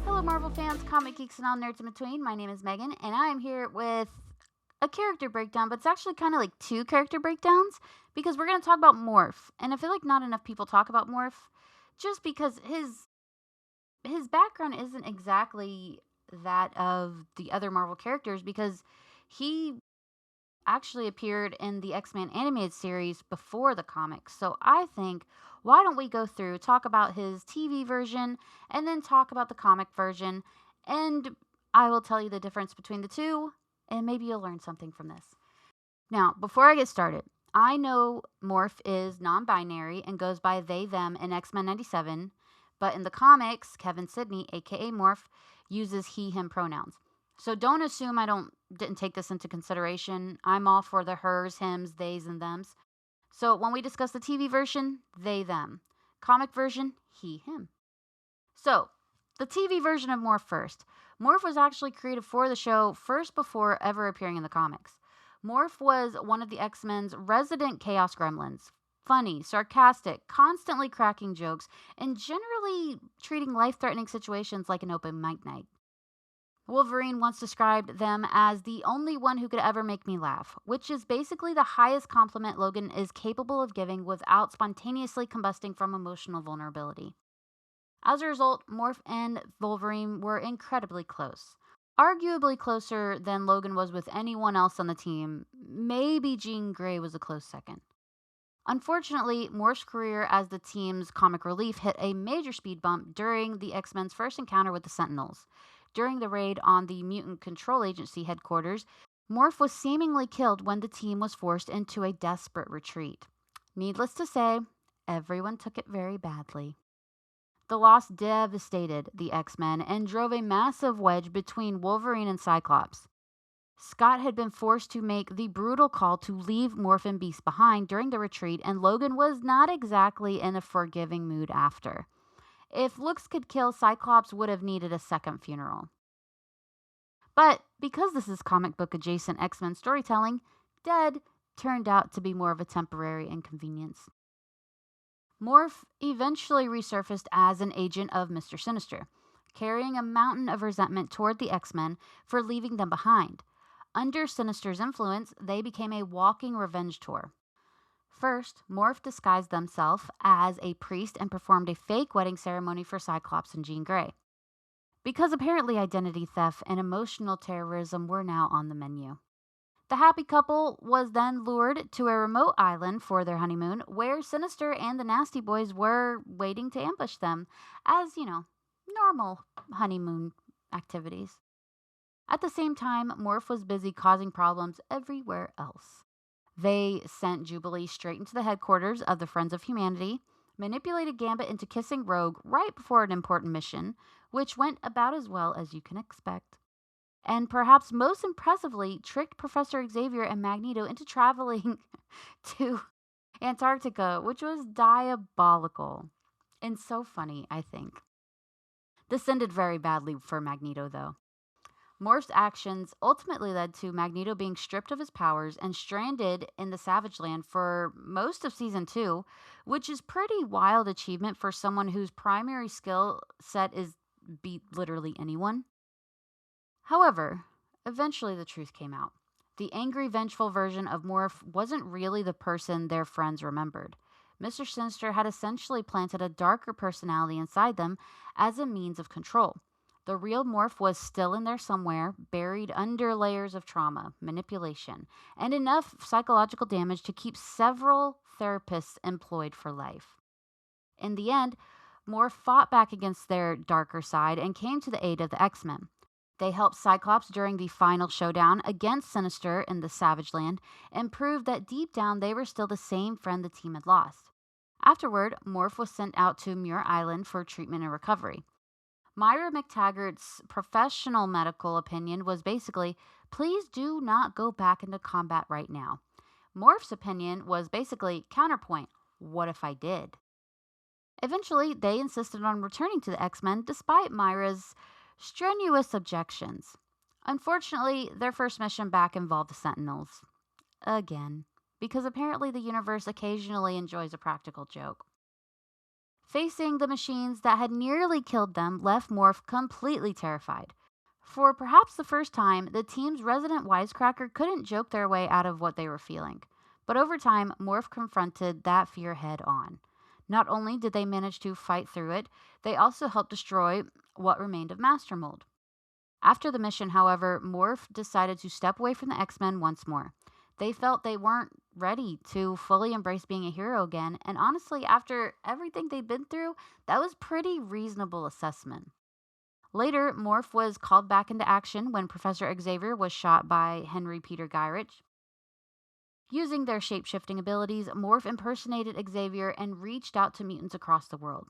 Hello, Marvel fans, comic geeks, and all nerds in between. My name is Megan, and I am here with a character breakdown, but it's actually kind of like two character breakdowns because we're going to talk about Morph. And I feel like not enough people talk about Morph just because his background isn't exactly that of the other Marvel characters because he actually appeared in the X-Men animated series before the comics. So I think, why don't we go through, talk about his TV version, and then talk about the comic version, and I will tell you the difference between the two, and maybe you'll learn something from this. Now, before I get started, I know Morph is non-binary and goes by they, them in X-Men 97, but in the comics, Kevin Sidney, aka Morph, uses he, him pronouns. So don't assume I didn't take this into consideration. I'm all for the hers, hims, theys, and thems. So when we discuss the TV version, they, them. Comic version, he, him. So, the TV version of Morph first. Morph was actually created for the show first before ever appearing in the comics. Morph was one of the X-Men's resident chaos gremlins. Funny, sarcastic, constantly cracking jokes, and generally treating life-threatening situations like an open mic night. Wolverine once described them as the only one who could ever make me laugh, which is basically the highest compliment Logan is capable of giving without spontaneously combusting from emotional vulnerability. As a result, Morph and Wolverine were incredibly close. Arguably closer than Logan was with anyone else on the team. Maybe Jean Grey was a close second. Unfortunately, Morph's career as the team's comic relief hit a major speed bump during the X-Men's first encounter with the Sentinels. During the raid on the Mutant Control Agency headquarters, Morph was seemingly killed when the team was forced into a desperate retreat. Needless to say, everyone took it very badly. The loss devastated the X-Men and drove a massive wedge between Wolverine and Cyclops. Scott had been forced to make the brutal call to leave Morph and Beast behind during the retreat, and Logan was not exactly in a forgiving mood after. If looks could kill, Cyclops would have needed a second funeral. But because this is comic book adjacent X-Men storytelling, dead turned out to be more of a temporary inconvenience. Morph eventually resurfaced as an agent of Mr. Sinister, carrying a mountain of resentment toward the X-Men for leaving them behind. Under Sinister's influence, they became a walking revenge tour. First, Morph disguised himself as a priest and performed a fake wedding ceremony for Cyclops and Jean Grey, because apparently identity theft and emotional terrorism were now on the menu. The happy couple was then lured to a remote island for their honeymoon, where Sinister and the Nasty Boys were waiting to ambush them, as, normal honeymoon activities. At the same time, Morph was busy causing problems everywhere else. They sent Jubilee straight into the headquarters of the Friends of Humanity, manipulated Gambit into kissing Rogue right before an important mission, which went about as well as you can expect. And perhaps most impressively, tricked Professor Xavier and Magneto into traveling to Antarctica, which was diabolical. And so funny, I think. This ended very badly for Magneto, though. Morph's actions ultimately led to Magneto being stripped of his powers and stranded in the Savage Land for most of Season 2, which is pretty wild achievement for someone whose primary skill set is beat literally anyone. However, eventually the truth came out. The angry, vengeful version of Morph wasn't really the person their friends remembered. Mr. Sinister had essentially planted a darker personality inside them as a means of control. The real Morph was still in there somewhere, buried under layers of trauma, manipulation, and enough psychological damage to keep several therapists employed for life. In the end, Morph fought back against their darker side and came to the aid of the X-Men. They helped Cyclops during the final showdown against Sinister in the Savage Land and proved that deep down they were still the same friend the team had lost. Afterward, Morph was sent out to Muir Island for treatment and recovery. Myra McTaggart's professional medical opinion was basically, please do not go back into combat right now. Morph's opinion was basically, counterpoint, what if I did? Eventually, they insisted on returning to the X-Men despite Myra's strenuous objections. Unfortunately, their first mission back involved the Sentinels. Again. because apparently the universe occasionally enjoys a practical joke. Facing the machines that had nearly killed them left Morph completely terrified. For perhaps the first time, the team's resident wisecracker couldn't joke their way out of what they were feeling. But over time, Morph confronted that fear head on. Not only did they manage to fight through it, they also helped destroy what remained of Master Mold. After the mission, however, Morph decided to step away from the X-Men once more. They felt they weren't ready to fully embrace being a hero again, and honestly, after everything they'd been through, that was pretty reasonable assessment. Later, Morph was called back into action when Professor Xavier was shot by Henry Peter Gyrich. Using their shape-shifting abilities, Morph impersonated Xavier and reached out to mutants across the world.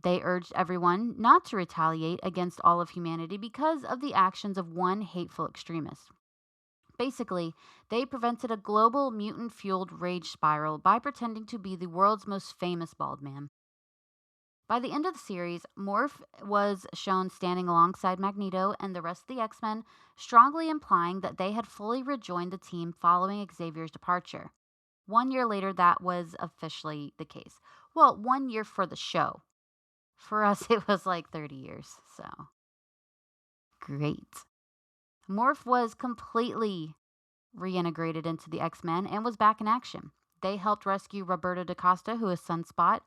They urged everyone not to retaliate against all of humanity because of the actions of one hateful extremist. Basically, they prevented a global mutant-fueled rage spiral by pretending to be the world's most famous bald man. By the end of the series, Morph was shown standing alongside Magneto and the rest of the X-Men, strongly implying that they had fully rejoined the team following Xavier's departure. 1 year later, that was officially the case. Well, 1 year for the show. For us, it was like 30 years, so. Great. Morph was completely reintegrated into the X-Men and was back in action. They helped rescue Roberto da Costa, who is Sunspot,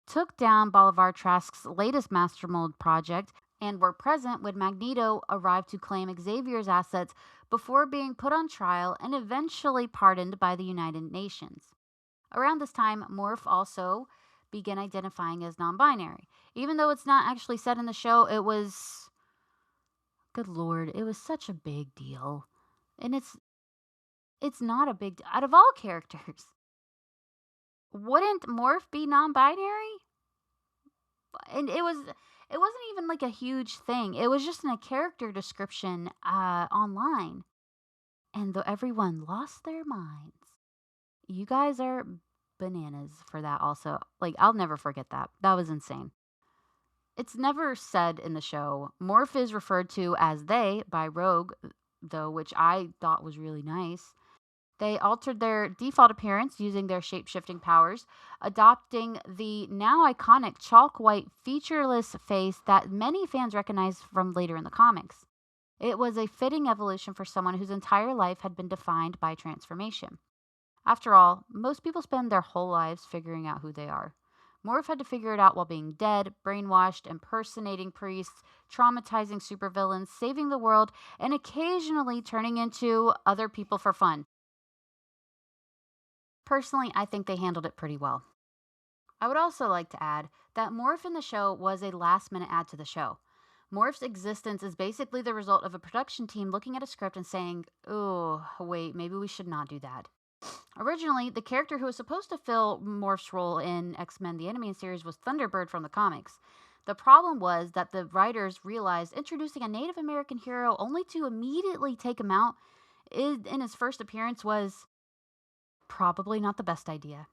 took down Bolivar Trask's latest Master Mold project, and were present when Magneto arrived to claim Xavier's assets before being put on trial and eventually pardoned by the United Nations. Around this time, Morph also began identifying as non-binary. Even though it's not actually said in the show, it was... Good Lord, it was such a big deal. And it's not a big deal. Out of all characters, wouldn't Morph be non-binary? And it wasn't even like a huge thing. It was just in a character description online. And though everyone lost their minds. You guys are bananas for that also. Like, I'll never forget that. That was insane. It's never said in the show. Morph is referred to as they by Rogue, though, which I thought was really nice. They altered their default appearance using their shape-shifting powers, adopting the now iconic chalk white featureless face that many fans recognize from later in the comics. It was a fitting evolution for someone whose entire life had been defined by transformation. After all, most people spend their whole lives figuring out who they are. Morph had to figure it out while being dead, brainwashed, impersonating priests, traumatizing supervillains, saving the world, and occasionally turning into other people for fun. Personally, I think they handled it pretty well. I would also like to add that Morph in the show was a last-minute add to the show. Morph's existence is basically the result of a production team looking at a script and saying, "Oh, wait, maybe we should not do that." Originally, the character who was supposed to fill Morph's role in X-Men the animated series was Thunderbird from the comics. The problem was that the writers realized introducing a Native American hero only to immediately take him out in his first appearance was probably not the best idea.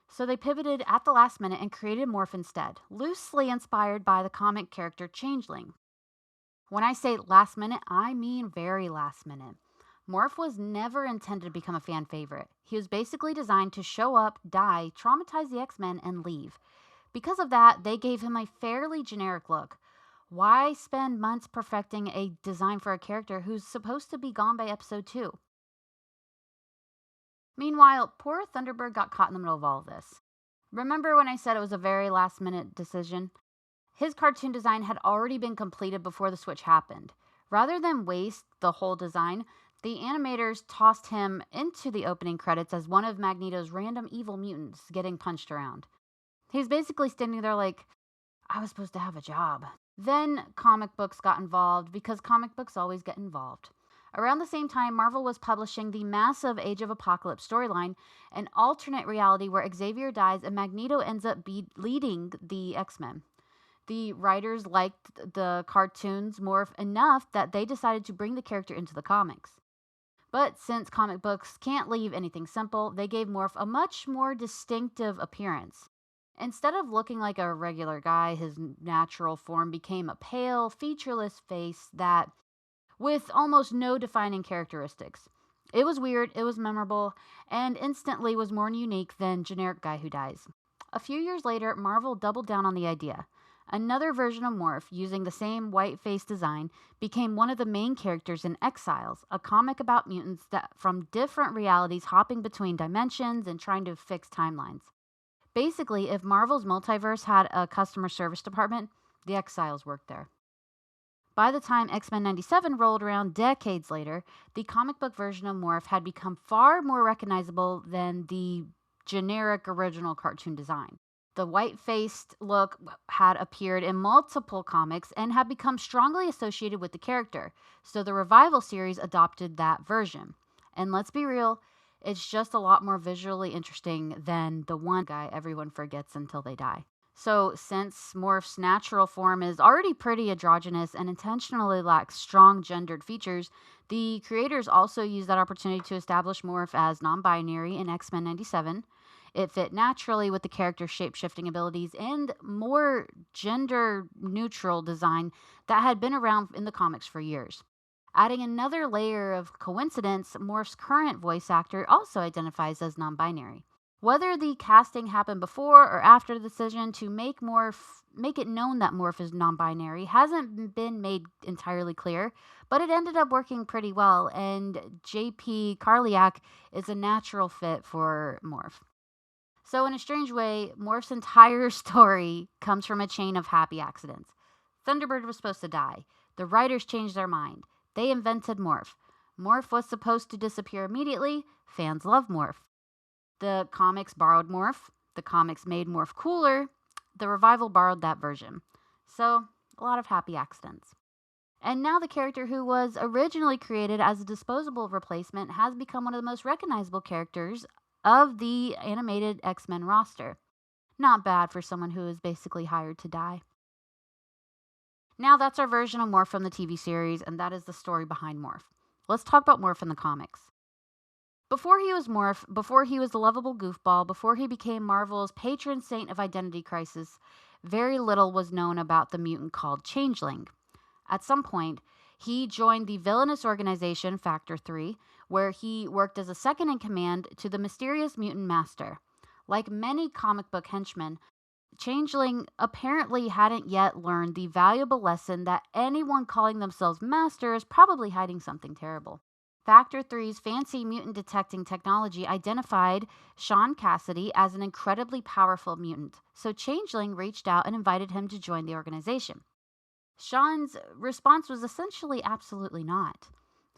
So they pivoted at the last minute and created Morph instead, loosely inspired by the comic character Changeling. When I say last minute, I mean very last minute. Morph was never intended to become a fan favorite. He was basically designed to show up, die, traumatize the X-Men, and leave. Because of that, they gave him a fairly generic look. Why spend months perfecting a design for a character who's supposed to be gone by episode 2? Meanwhile, poor Thunderbird got caught in the middle of all of this. Remember when I said it was a very last-minute decision? His cartoon design had already been completed before the switch happened. Rather than waste the whole design, the animators tossed him into the opening credits as one of Magneto's random evil mutants getting punched around. He's basically standing there like, I was supposed to have a job. Then comic books got involved because comic books always get involved. Around the same time, Marvel was publishing the massive Age of Apocalypse storyline, an alternate reality where Xavier dies and Magneto ends up leading the X-Men. The writers liked the cartoons Morph enough that they decided to bring the character into the comics. But since comic books can't leave anything simple, they gave Morph a much more distinctive appearance. Instead of looking like a regular guy, his natural form became a pale, featureless face that with almost no defining characteristics. It was weird, it was memorable, and instantly was more unique than generic guy who dies. A few years later, Marvel doubled down on the idea. Another version of Morph, using the same white face design, became one of the main characters in Exiles, a comic about mutants that from different realities hopping between dimensions and trying to fix timelines. Basically, if Marvel's multiverse had a customer service department, the Exiles worked there. By the time X Men 97 rolled around decades later, the comic book version of Morph had become far more recognizable than the generic original cartoon design. The white faced look had appeared in multiple comics and had become strongly associated with the character, so the Revival series adopted that version. And let's be real, it's just a lot more visually interesting than the one guy everyone forgets until they die. So, since Morph's natural form is already pretty androgynous and intentionally lacks strong gendered features, the creators also used that opportunity to establish Morph as non binary in X Men 97. It fit naturally with the character's shape shifting abilities and more gender neutral design that had been around in the comics for years. Adding another layer of coincidence, Morph's current voice actor also identifies as non binary. Whether the casting happened before or after the decision to make it known that Morph is non-binary hasn't been made entirely clear, but it ended up working pretty well, and JP Carliak is a natural fit for Morph. So in a strange way, Morph's entire story comes from a chain of happy accidents. Thunderbird was supposed to die. The writers changed their mind. They invented Morph. Morph was supposed to disappear immediately. Fans love Morph. The comics borrowed Morph. The comics made Morph cooler. The revival borrowed that version. So, a lot of happy accidents. And now the character who was originally created as a disposable replacement has become one of the most recognizable characters of the animated X-Men roster. Not bad for someone who is basically hired to die. Now that's our version of Morph from the TV series, and that is the story behind Morph. Let's talk about Morph in the comics. Before he was Morph, before he was the lovable goofball, before he became Marvel's patron saint of identity crisis, very little was known about the mutant called Changeling. At some point, he joined the villainous organization Factor 3, where he worked as a second in command to the mysterious mutant master. Like many comic book henchmen, Changeling apparently hadn't yet learned the valuable lesson that anyone calling themselves master is probably hiding something terrible. Factor 3's fancy mutant detecting technology identified Sean Cassidy as an incredibly powerful mutant, so Changeling reached out and invited him to join the organization. Sean's response was essentially absolutely not.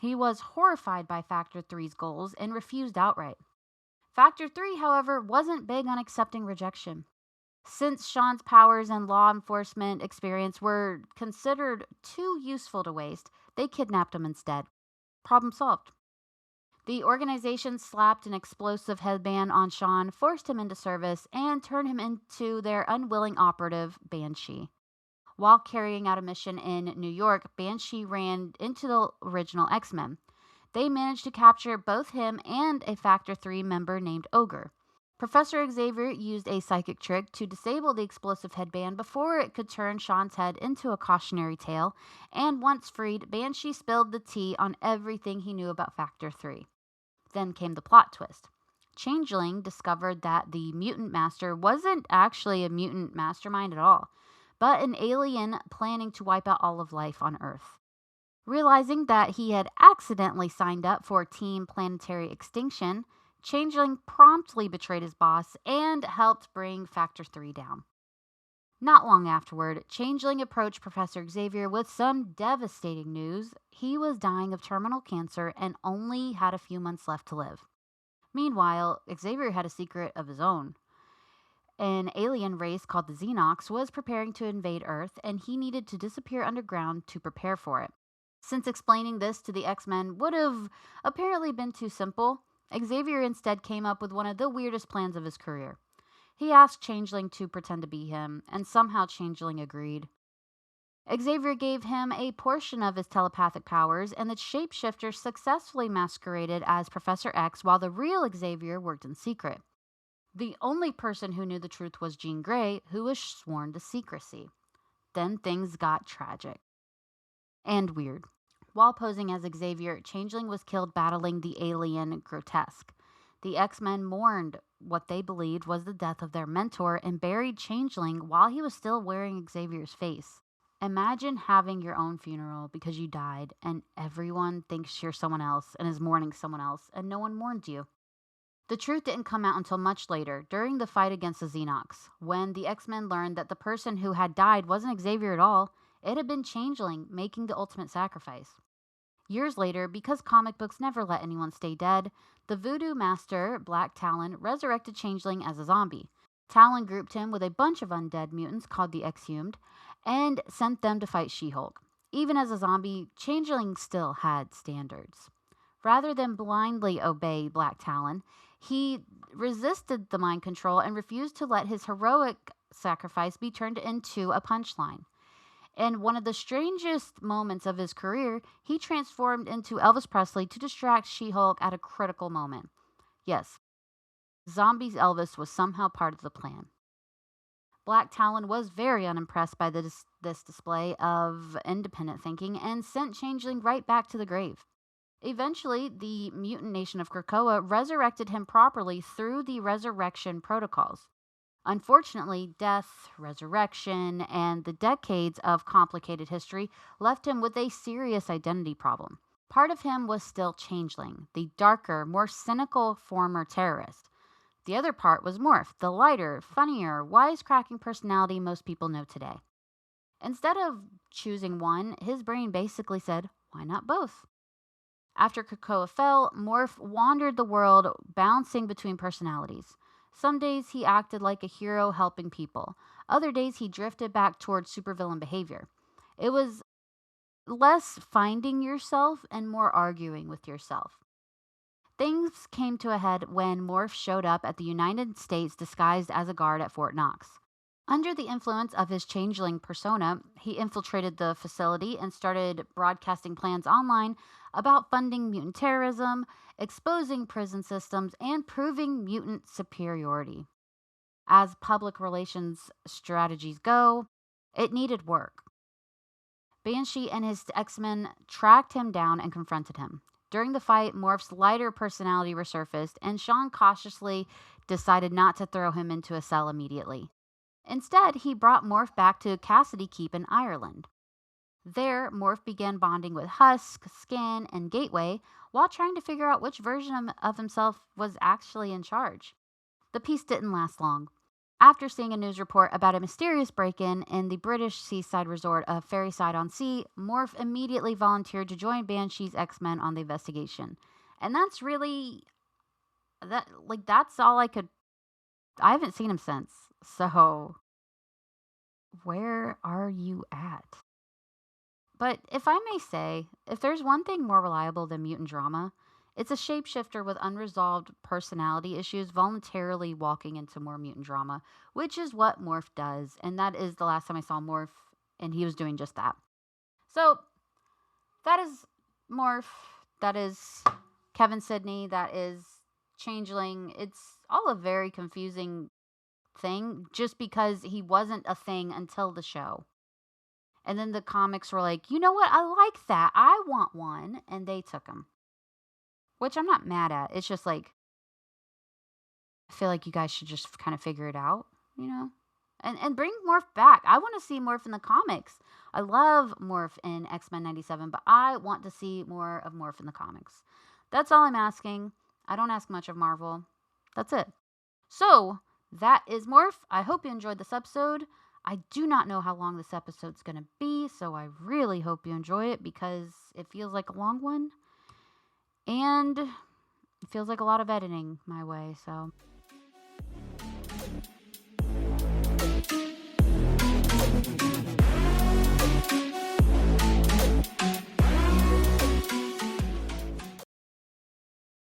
He was horrified by Factor 3's goals and refused outright. Factor 3, however, wasn't big on accepting rejection. Since Sean's powers and law enforcement experience were considered too useful to waste, they kidnapped him instead. Problem solved. The organization slapped an explosive headband on Sean, forced him into service, and turned him into their unwilling operative, Banshee. While carrying out a mission in New York, Banshee ran into the original X-Men. They managed to capture both him and a Factor 3 member named Ogre. Professor Xavier used a psychic trick to disable the explosive headband before it could turn Sean's head into a cautionary tale, and once freed, Banshee spilled the tea on everything he knew about Factor 3. Then came the plot twist. Changeling discovered that the mutant master wasn't actually a mutant mastermind at all, but an alien planning to wipe out all of life on Earth. Realizing that he had accidentally signed up for Team Planetary Extinction, Changeling promptly betrayed his boss and helped bring Factor 3 down. Not long afterward, Changeling approached Professor Xavier with some devastating news. He was dying of terminal cancer and only had a few months left to live. Meanwhile, Xavier had a secret of his own. An alien race called the Xenox was preparing to invade Earth, and he needed to disappear underground to prepare for it. Since explaining this to the X-Men would have apparently been too simple, Xavier instead came up with one of the weirdest plans of his career. He asked Changeling to pretend to be him, and somehow Changeling agreed. Xavier gave him a portion of his telepathic powers, and the shapeshifter successfully masqueraded as Professor X while the real Xavier worked in secret. The only person who knew the truth was Jean Grey, who was sworn to secrecy. Then things got tragic. And weird. While posing as Xavier, Changeling was killed battling the alien Grotesque. The X-Men mourned what they believed was the death of their mentor and buried Changeling while he was still wearing Xavier's face. Imagine having your own funeral because you died and everyone thinks you're someone else and is mourning someone else and no one mourned you. The truth didn't come out until much later, during the fight against the Xenox, when the X-Men learned that the person who had died wasn't Xavier at all. It had been Changeling, making the ultimate sacrifice. Years later, because comic books never let anyone stay dead, the voodoo master, Black Talon, resurrected Changeling as a zombie. Talon grouped him with a bunch of undead mutants called the Exhumed and sent them to fight She-Hulk. Even as a zombie, Changeling still had standards. Rather than blindly obey Black Talon, he resisted the mind control and refused to let his heroic sacrifice be turned into a punchline. In one of the strangest moments of his career, he transformed into Elvis Presley to distract She-Hulk at a critical moment. Yes, Zombies Elvis was somehow part of the plan. Black Talon was very unimpressed by this display of independent thinking and sent Changeling right back to the grave. Eventually, the mutant nation of Krakoa resurrected him properly through the resurrection protocols. Unfortunately, death, resurrection, and the decades of complicated history left him with a serious identity problem. Part of him was still Changeling, the darker, more cynical former terrorist. The other part was Morph, the lighter, funnier, wisecracking personality most people know today. Instead of choosing one, his brain basically said, why not both? After Krakoa fell, Morph wandered the world, bouncing between personalities. Some days he acted like a hero helping people. Other days he drifted back towards supervillain behavior. It was less finding yourself and more arguing with yourself. Things came to a head when Morph showed up at the United States disguised as a guard at Fort Knox. Under the influence of his changeling persona, he infiltrated the facility and started broadcasting plans online about funding mutant terrorism, exposing prison systems, and proving mutant superiority. As public relations strategies go, it needed work. Banshee and his X-Men tracked him down and confronted him. During the fight, Morph's lighter personality resurfaced, and Sean cautiously decided not to throw him into a cell immediately. Instead, he brought Morph back to Cassidy Keep in Ireland. There, Morph began bonding with Husk, Skin, and Gateway while trying to figure out which version of himself was actually in charge. The peace didn't last long. After seeing a news report about a mysterious break-in in the British seaside resort of Ferryside-on-Sea, Morph immediately volunteered to join Banshee's X-Men on the investigation. And that's really... that's all I could... I haven't seen him since. So, where are you at? But if I may say, if there's one thing more reliable than mutant drama, it's a shapeshifter with unresolved personality issues voluntarily walking into more mutant drama, which is what Morph does. And that is the last time I saw Morph, and he was doing just that. So, that is Morph. That is Kevin Sidney. That is Changeling. It's all a very confusing thing just because he wasn't a thing until the show. And then the comics were like, you know what? I like that. I want one. And they took him. Which I'm not mad at. It's just like, I feel like you guys should just kind of figure it out, you know? And bring Morph back. I want to see Morph in the comics. I love Morph in X-Men 97, but I want to see more of Morph in the comics. That's all I'm asking. I don't ask much of Marvel. That's it. So, that is Morph. I hope you enjoyed this episode. I do not know how long this episode's going to be, so I really hope you enjoy it because it feels like a long one. And it feels like a lot of editing my way, so...